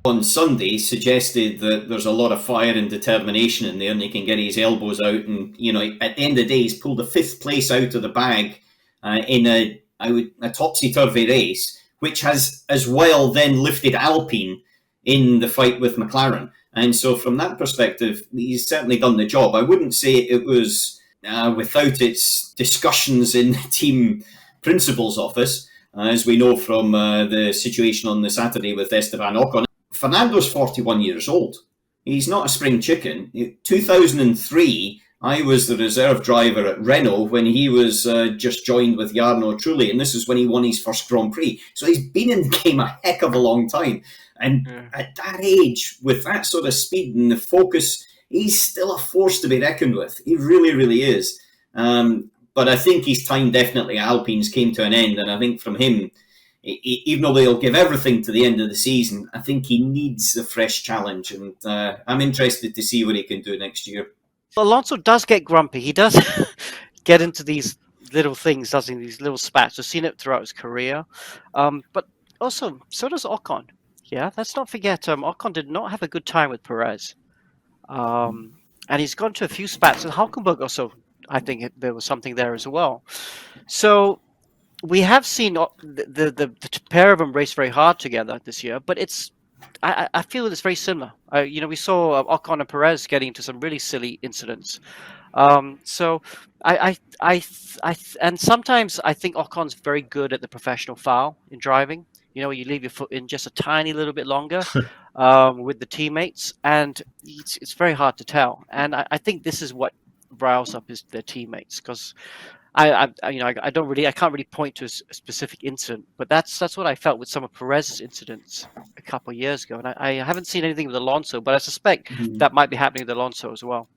on Sunday suggested that there's a lot of fire and determination in there, and he can get his elbows out. And at the end of the day, he's pulled a 5th place out of the bag in a topsy-turvy race, which has as well then lifted Alpine in the fight with McLaren. And so from that perspective, he's certainly done the job. I wouldn't say it was without its discussions in the team principal's office, as we know from the situation on the Saturday with Esteban Ocon. Fernando's 41 years old. He's not a spring chicken. In 2003, I was the reserve driver at Renault when he was just joined with Jarno Trulli, and this is when he won his first Grand Prix. So he's been in the game a heck of a long time. And at that age, with that sort of speed and the focus, he's still a force to be reckoned with. He really, really is. But I think his time definitely at Alpine's came to an end, and I think from him, even though they'll give everything to the end of the season, I think he needs a fresh challenge, and I'm interested to see what he can do next year. Alonso does get grumpy. He does get into these little things, doesn't he? These little spats. We've seen it throughout his career. But also, so does Ocon. Yeah, let's not forget, Ocon did not have a good time with Perez. And he's gone to a few spats. And Hulkenberg also, I think there was something there as well. So we have seen the pair of them race very hard together this year, but I feel it's very similar. We saw Ocon and Perez getting into some really silly incidents. So and sometimes I think Ocon's very good at the professional foul in driving. You leave your foot in just a tiny little bit longer with the teammates, and it's very hard to tell. And I think this is what riles up their teammates, because I can't really point to a specific incident, but that's what I felt with some of Perez's incidents a couple of years ago. And I haven't seen anything with Alonso, but I suspect that might be happening with Alonso as well.